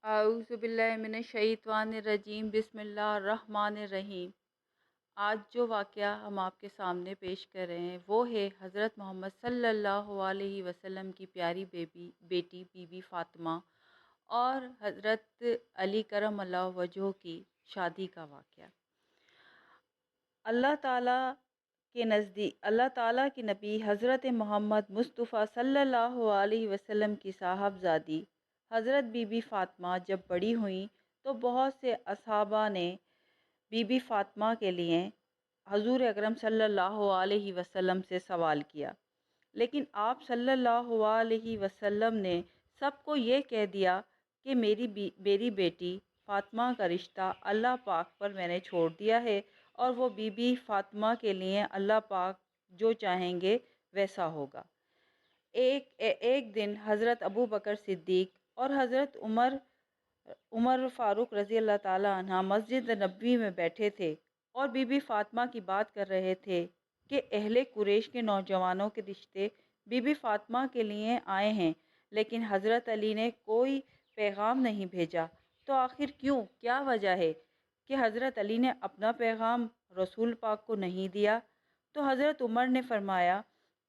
اعوذ باللہ من الشیطان الرجیم بسم اللہ الرحمن الرحیم۔ آج جو واقعہ ہم آپ کے سامنے پیش کر رہے ہیں وہ ہے حضرت محمد صلی اللہ علیہ وسلم کی پیاری بیٹی بی بی فاطمہ اور حضرت علی کرم اللہ وجہہ کی شادی کا واقعہ۔ اللہ تعالیٰ کے نبی حضرت محمد مصطفیٰ صلی اللہ علیہ وسلم کی صاحبزادی حضرت بی بی فاطمہ جب بڑی ہوئیں تو بہت سے اصحابہ نے بی بی فاطمہ کے لیے حضور اکرم صلی اللہ علیہ وسلم سے سوال کیا، لیکن آپ صلی اللہ علیہ وسلم نے سب کو یہ کہہ دیا کہ میری بیٹی فاطمہ کا رشتہ اللہ پاک پر میں نے چھوڑ دیا ہے، اور وہ بی بی فاطمہ کے لیے اللہ پاک جو چاہیں گے ویسا ہوگا۔ ایک دن حضرت ابو بکر صدیق اور حضرت عمر فاروق رضی اللہ تعالیٰ عنہ مسجد نبوی میں بیٹھے تھے اور بی بی فاطمہ کی بات کر رہے تھے کہ اہل قریش کے نوجوانوں کے رشتے بی بی فاطمہ کے لیے آئے ہیں، لیکن حضرت علی نے کوئی پیغام نہیں بھیجا، تو آخر کیوں؟ کیا وجہ ہے کہ حضرت علی نے اپنا پیغام رسول پاک کو نہیں دیا؟ تو حضرت عمر نے فرمایا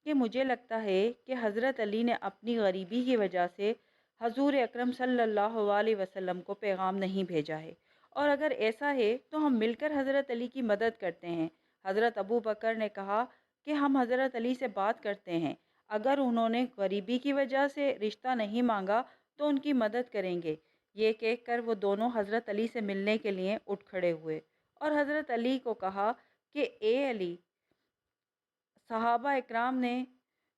کہ مجھے لگتا ہے کہ حضرت علی نے اپنی غریبی کی وجہ سے حضور اکرم صلی اللہ علیہ وسلم کو پیغام نہیں بھیجا ہے، اور اگر ایسا ہے تو ہم مل کر حضرت علی کی مدد کرتے ہیں۔ حضرت ابو بکر نے کہا کہ ہم حضرت علی سے بات کرتے ہیں، اگر انہوں نے غریبی کی وجہ سے رشتہ نہیں مانگا تو ان کی مدد کریں گے۔ یہ کہہ کر وہ دونوں حضرت علی سے ملنے کے لیے اٹھ کھڑے ہوئے اور حضرت علی کو کہا کہ اے علی، صحابہ اکرام نے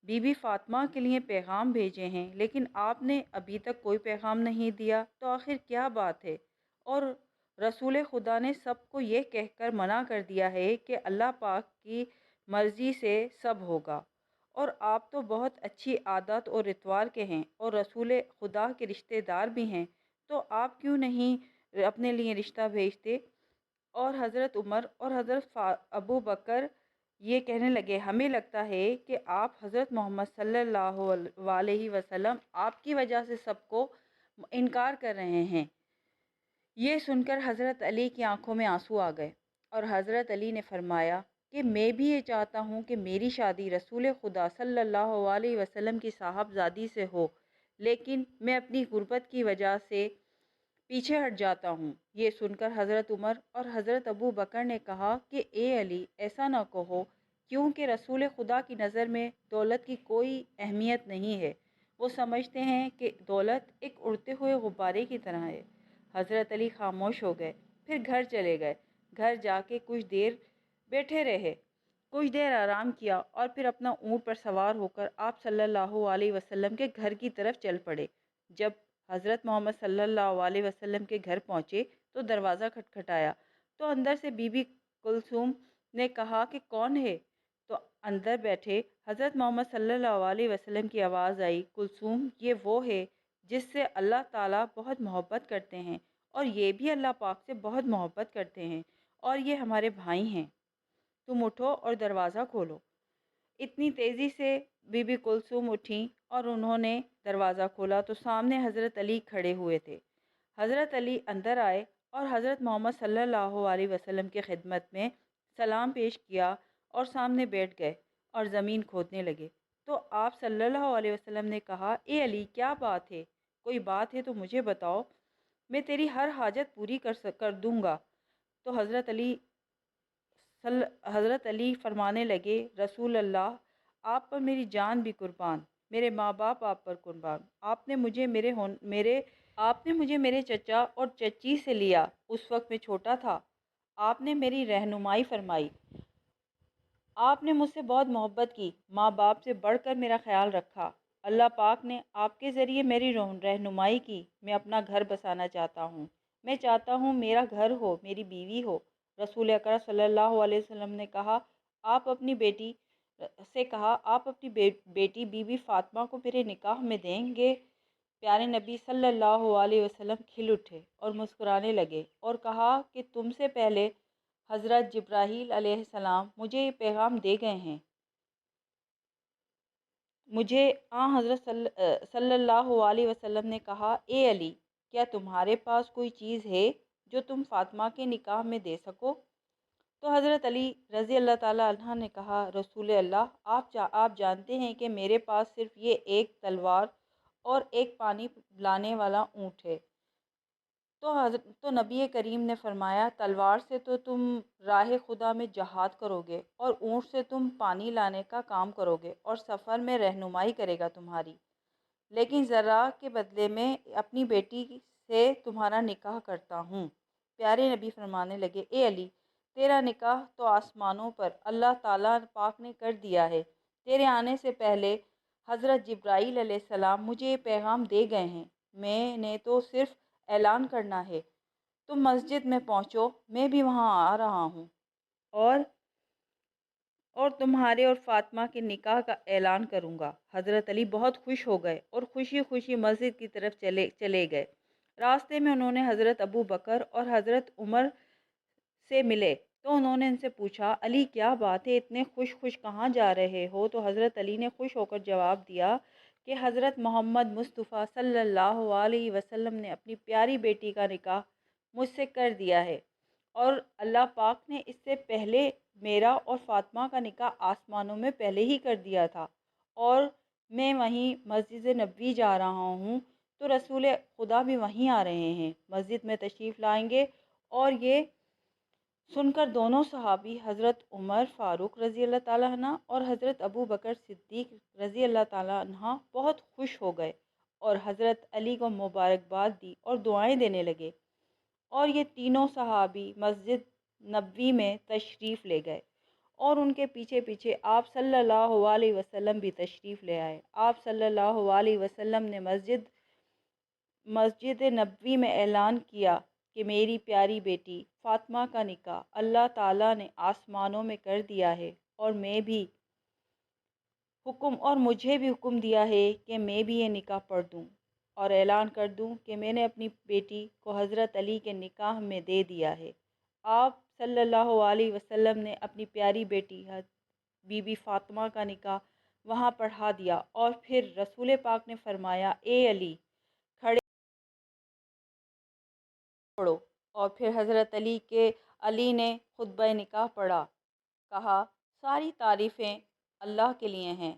بی بی فاطمہ کے لیے پیغام بھیجے ہیں، لیکن آپ نے ابھی تک کوئی پیغام نہیں دیا، تو آخر کیا بات ہے؟ اور رسول خدا نے سب کو یہ کہہ کر منع کر دیا ہے کہ اللہ پاک کی مرضی سے سب ہوگا، اور آپ تو بہت اچھی عادت اور اتوار کے ہیں اور رسول خدا کے رشتہ دار بھی ہیں، تو آپ کیوں نہیں اپنے لیے رشتہ بھیجتے؟ اور حضرت عمر اور حضرت ابو بکر یہ کہنے لگے، ہمیں لگتا ہے کہ آپ حضرت محمد صلی اللہ علیہ وسلم آپ کی وجہ سے سب کو انکار کر رہے ہیں۔ یہ سن کر حضرت علی کی آنکھوں میں آنسو آ گئے، اور حضرت علی نے فرمایا کہ میں بھی یہ چاہتا ہوں کہ میری شادی رسول خدا صلی اللہ علیہ وسلم کی صاحبزادی سے ہو، لیکن میں اپنی غربت کی وجہ سے پیچھے ہٹ جاتا ہوں۔ یہ سن کر حضرت عمر اور حضرت ابو بکر نے کہا کہ اے علی، ایسا نہ کہو، کیونکہ رسول خدا کی نظر میں دولت کی کوئی اہمیت نہیں ہے، وہ سمجھتے ہیں کہ دولت ایک اڑتے ہوئے غبارے کی طرح ہے۔ حضرت علی خاموش ہو گئے، پھر گھر چلے گئے۔ گھر جا کے کچھ دیر بیٹھے رہے، کچھ دیر آرام کیا، اور پھر اپنا اونٹ پر سوار ہو کر آپ صلی اللہ علیہ وسلم کے گھر کی طرف چل پڑے۔ جب حضرت محمد صلی اللہ علیہ وسلم کے گھر پہنچے تو دروازہ کھٹکھٹایا، تو اندر سے بی بی کلثوم نے کہا کہ کون ہے؟ تو اندر بیٹھے حضرت محمد صلی اللہ علیہ وسلم کی آواز آئی، کلثوم، یہ وہ ہے جس سے اللہ تعالیٰ بہت محبت کرتے ہیں، اور یہ بھی اللہ پاک سے بہت محبت کرتے ہیں، اور یہ ہمارے بھائی ہیں، تم اٹھو اور دروازہ کھولو۔ اتنی تیزی سے بی بی کلثوم اٹھیں اور انہوں نے دروازہ کھولا تو سامنے حضرت علی کھڑے ہوئے تھے۔ حضرت علی اندر آئے اور حضرت محمد صلی اللہ علیہ وسلم کی خدمت میں سلام پیش کیا اور سامنے بیٹھ گئے اور زمین کھودنے لگے۔ تو آپ صلی اللہ علیہ وسلم نے کہا، اے علی، کیا بات ہے؟ کوئی بات ہے تو مجھے بتاؤ، میں تیری ہر حاجت پوری کر دوں گا۔ تو حضرت علی فرمانے لگے، رسول اللہ، آپ پر میری جان بھی قربان، میرے ماں باپ آپ پر قربان، آپ نے مجھے میرے چچا اور چچی سے لیا، اس وقت میں چھوٹا تھا، آپ نے میری رہنمائی فرمائی، آپ نے مجھ سے بہت محبت کی، ماں باپ سے بڑھ کر میرا خیال رکھا، اللہ پاک نے آپ کے ذریعے میری رہنمائی کی، میں اپنا گھر بسانا چاہتا ہوں، میں چاہتا ہوں میرا گھر ہو، میری بیوی ہو۔ رسول اکرم صلی اللہ علیہ وسلم نے کہا، آپ اپنی بیٹی بی بی فاطمہ کو میرے نکاح میں دیں گے؟ پیارے نبی صلی اللہ علیہ وسلم کھل اٹھے اور مسکرانے لگے اور کہا کہ تم سے پہلے حضرت جبرائیل علیہ السلام مجھے یہ پیغام دے گئے ہیں۔ مجھے حضرت صلی اللہ علیہ وسلم نے کہا، اے علی، کیا تمہارے پاس کوئی چیز ہے جو تم فاطمہ کے نکاح میں دے سکو؟ تو حضرت علی رضی اللہ تعالیٰ عنہ نے کہا، رسول اللہ، آپ جانتے ہیں کہ میرے پاس صرف یہ ایک تلوار اور ایک پانی لانے والا اونٹ ہے۔ تو نبی کریم نے فرمایا، تلوار سے تو تم راہ خدا میں جہاد کرو گے، اور اونٹ سے تم پانی لانے کا کام کرو گے اور سفر میں رہنمائی کرے گا تمہاری، لیکن ذرا کے بدلے میں اپنی بیٹی سے تمہارا نکاح کرتا ہوں۔ پیارے نبی فرمانے لگے، اے علی، تیرا نکاح تو آسمانوں پر اللہ تعالیٰ پاک نے کر دیا ہے۔ تیرے آنے سے پہلے حضرت جبرائیل علیہ السلام مجھے یہ پیغام دے گئے ہیں، میں نے تو صرف اعلان کرنا ہے۔ تم مسجد میں پہنچو، میں بھی وہاں آ رہا ہوں، اور تمہارے اور فاطمہ کے نکاح کا اعلان کروں گا۔ حضرت علی بہت خوش ہو گئے اور خوشی خوشی مسجد کی طرف چلے گئے۔ راستے میں انہوں نے حضرت ابو بکر اور حضرت عمر سے ملے تو انہوں نے ان سے پوچھا، علی کیا بات ہے، اتنے خوش کہاں جا رہے ہو؟ تو حضرت علی نے خوش ہو کر جواب دیا کہ حضرت محمد مصطفیٰ صلی اللہ علیہ وسلم نے اپنی پیاری بیٹی کا نکاح مجھ سے کر دیا ہے، اور اللہ پاک نے اس سے پہلے میرا اور فاطمہ کا نکاح آسمانوں میں پہلے ہی کر دیا تھا، اور میں وہیں مسجد نبوی جا رہا ہوں، تو رسول خدا بھی وہیں آ رہے ہیں، مسجد میں تشریف لائیں گے۔ اور یہ سن کر دونوں صحابی حضرت عمر فاروق رضی اللہ تعالیٰ عنہ اور حضرت ابو بکر صدیق رضی اللہ تعالیٰ عنہ بہت خوش ہو گئے اور حضرت علی کو مبارکباد دی اور دعائیں دینے لگے، اور یہ تینوں صحابی مسجد نبوی میں تشریف لے گئے، اور ان کے پیچھے پیچھے آپ صلی اللہ علیہ وسلم بھی تشریف لے آئے۔ آپ صلی اللہ علیہ وسلم نے مسجد نبوی میں اعلان کیا کہ میری پیاری بیٹی فاطمہ کا نکاح اللہ تعالیٰ نے آسمانوں میں کر دیا ہے، اور مجھے بھی حکم دیا ہے کہ میں بھی یہ نکاح پڑھ دوں اور اعلان کر دوں کہ میں نے اپنی بیٹی کو حضرت علی کے نکاح میں دے دیا ہے۔ آپ صلی اللہ علیہ وسلم نے اپنی پیاری بیٹی بی بی فاطمہ کا نکاح وہاں پڑھا دیا، اور پھر رسول پاک نے فرمایا، اے علی، کھڑے پڑھو۔ اور پھر حضرت علی نے خطبہ نکاح پڑھا، کہا، ساری تعریفیں اللہ کے لیے ہیں،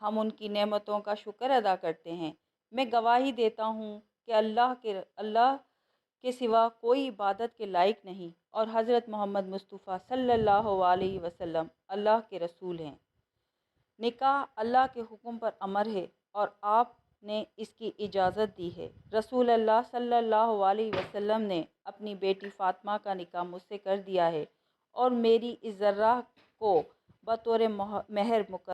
ہم ان کی نعمتوں کا شکر ادا کرتے ہیں۔ میں گواہی دیتا ہوں کہ اللہ کے سوا کوئی عبادت کے لائق نہیں، اور حضرت محمد مصطفیٰ صلی اللہ علیہ وسلم اللہ کے رسول ہیں۔ نکاح اللہ کے حکم پر امر ہے، اور آپ نے اس کی اجازت دی ہے۔ رسول اللہ صلی اللہ علیہ وسلم نے اپنی بیٹی فاطمہ کا نکاح مجھ سے کر دیا ہے، اور میری اس ذرہ کو بطور مہر مقرر